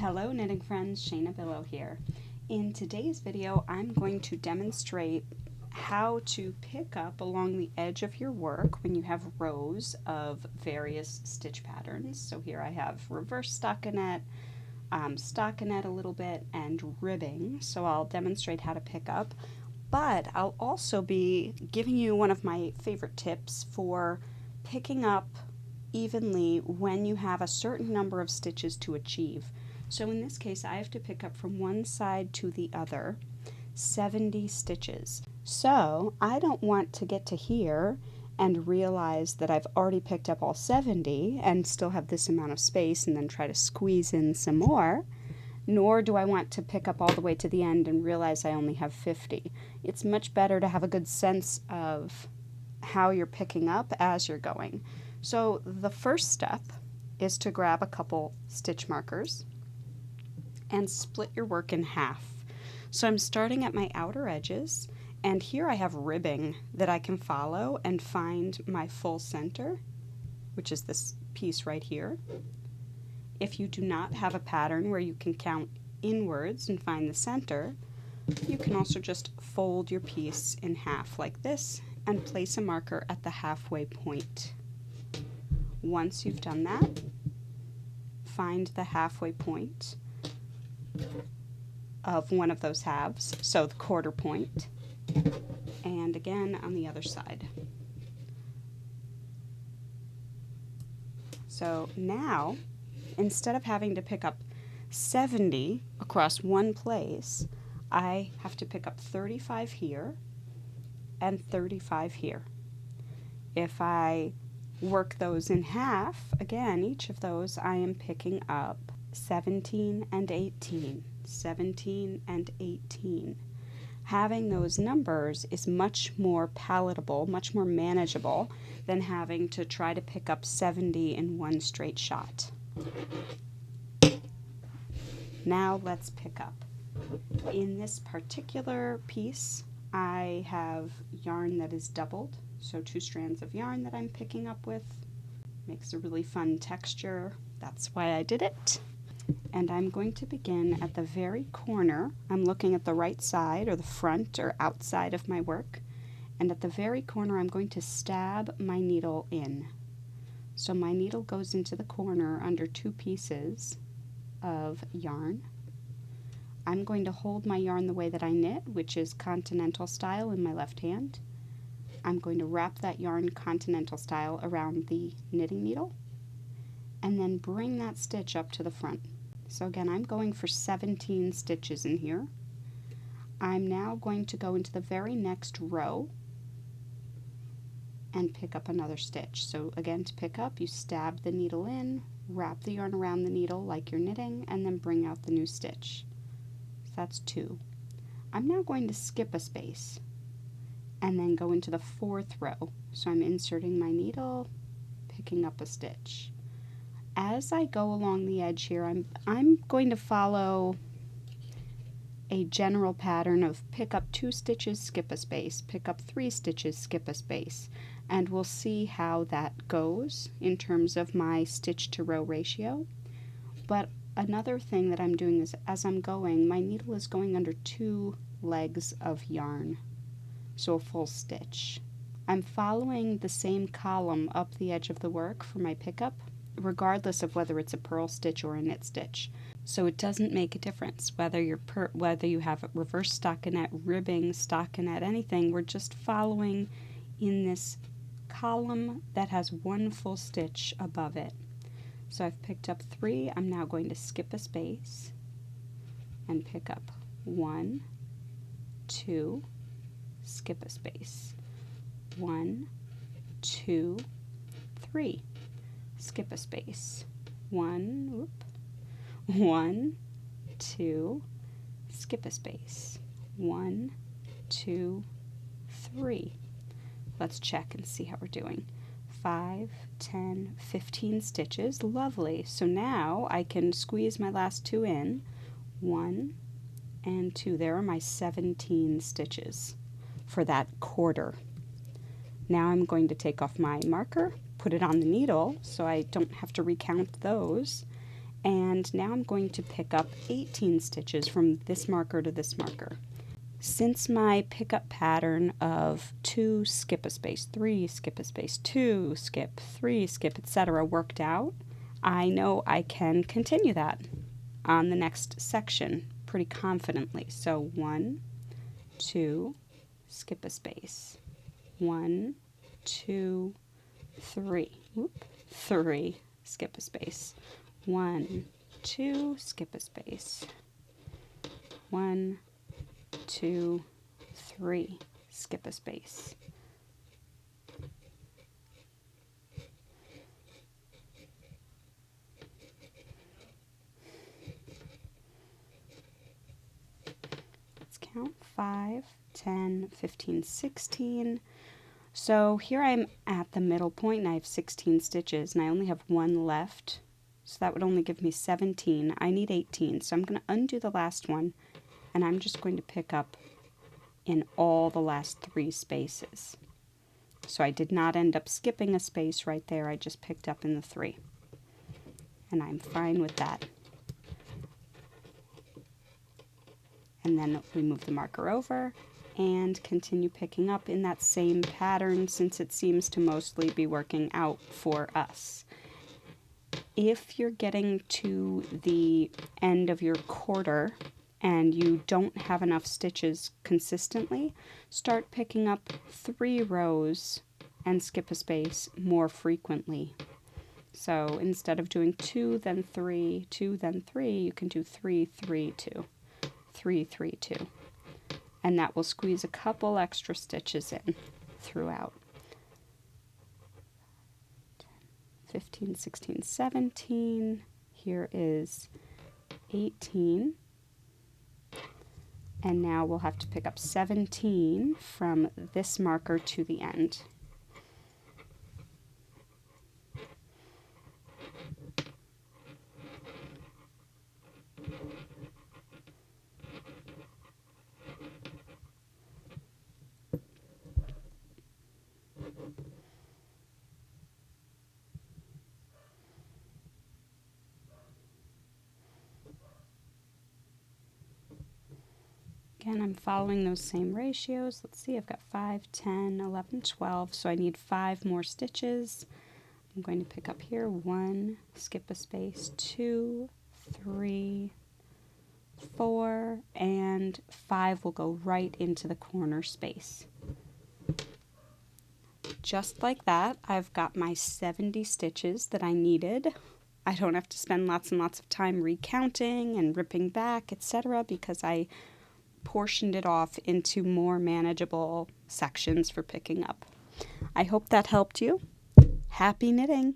Hello knitting friends, Shaina Bilow here. In today's video, I'm going to demonstrate how to pick up along the edge of your work when you have rows of various stitch patterns. So here I have reverse stockinette, stockinette a little bit, and ribbing. So I'll demonstrate how to pick up, but I'll also be giving you one of my favorite tips for picking up evenly when you have a certain number of stitches to achieve. So in this case, I have to pick up from one side to the other 70 stitches. So I don't want to get to here and realize that I've already picked up all 70 and still have this amount of space and then try to squeeze in some more, nor do I want to pick up all the way to the end and realize I only have 50. It's much better to have a good sense of how you're picking up as you're going. So the first step is to grab a couple stitch markers and split your work in half. So I'm starting at my outer edges, and here I have ribbing that I can follow and find my full center, which is this piece right here. If you do not have a pattern where you can count inwards and find the center, you can also just fold your piece in half like this and place a marker at the halfway point. Once you've done that, find the halfway point of one of those halves, so the quarter point, and again on the other side. So now, instead of having to pick up 70 across one place, I have to pick up 35 here and 35 here. If I work those in half, again, each of those I am picking up 17 and 18, 17 and 18. Having those numbers is much more palatable, much more manageable than having to try to pick up 70 in one straight shot. Now let's pick up. In this particular piece, I have yarn that is doubled, so 2 strands of yarn that I'm picking up with. Makes a really fun texture. That's why I did it. And I'm going to begin at the very corner. I'm looking at the right side or the front or outside of my work. And at the very corner, I'm going to stab my needle in. So my needle goes into the corner under 2 pieces of yarn. I'm going to hold my yarn the way that I knit, which is continental style in my left hand. I'm going to wrap that yarn continental style around the knitting needle and then bring that stitch up to the front. So again, I'm going for 17 stitches in here. I'm now going to go into the very next row and pick up another stitch. So again, to pick up, you stab the needle in, wrap the yarn around the needle like you're knitting, and then bring out the new stitch. So that's 2. I'm now going to skip a space and then go into the 4th row. So I'm inserting my needle, picking up a stitch. As I go along the edge here, I'm going to follow a general pattern of pick up 2 stitches, skip a space, pick up 3 stitches, skip a space, and we'll see how that goes in terms of my stitch to row ratio. But another thing that I'm doing is as I'm going, my needle is going under 2 legs of yarn, so a full stitch. I'm following the same column up the edge of the work for my pickup, regardless of whether it's a purl stitch or a knit stitch. So it doesn't make a difference whether you have a reverse stockinette, ribbing, stockinette, anything. We're just following in this column that has 1 full stitch above it. So I've picked up 3. I'm now going to skip a space and pick up 1, 2, skip a space, 1, 2, 3. Skip a space, 1, 2, skip a space, 1, 2, 3. Let's check and see how we're doing. 5, 10, 15 stitches, lovely. So now I can squeeze my last 2 in, 1 and 2. There are my 17 stitches for that quarter. Now I'm going to take off my marker, put it on the needle so I don't have to recount those, And now I'm going to pick up 18 stitches from this marker to this marker. Since my pickup pattern of 2, skip a space, 3, skip a space, 2, skip, 3, skip, etc. worked out, I know I can continue that on the next section pretty confidently. So 1, 2, skip a space, 1, 2, 3, 3, skip a space, 1, 2, skip a space, 1, 2, 3, skip a space. Let's count 5, 10, 15, 16. So here I'm at the middle point and I have 16 stitches and I only have 1 left. So that would only give me 17. I need 18. So I'm going to undo the last one and I'm just going to pick up in all the last 3 spaces. So I did not end up skipping a space right there. I just picked up in the 3. And I'm fine with that. And then we move the marker over and continue picking up in that same pattern since it seems to mostly be working out for us. If you're getting to the end of your quarter and you don't have enough stitches consistently, start picking up 3 rows and skip a space more frequently. So instead of doing 2, then 3, 2, then 3, you can do 3, 3, 2, 3, 3, 2. And that will squeeze a couple extra stitches in throughout. 15, 16, 17. Here is 18. And now we'll have to pick up 17 from this marker to the end. Again, I'm following those same ratios. Let's see, I've got 5, 10, 11, 12, so I need 5 more stitches. I'm going to pick up here 1, skip a space, 2, 3, 4, and 5 will go right into the corner space. Just like that, I've got my 70 stitches that I needed. I don't have to spend lots and lots of time recounting and ripping back, etc., because I portioned it off into more manageable sections for picking up. I hope that helped you. Happy knitting!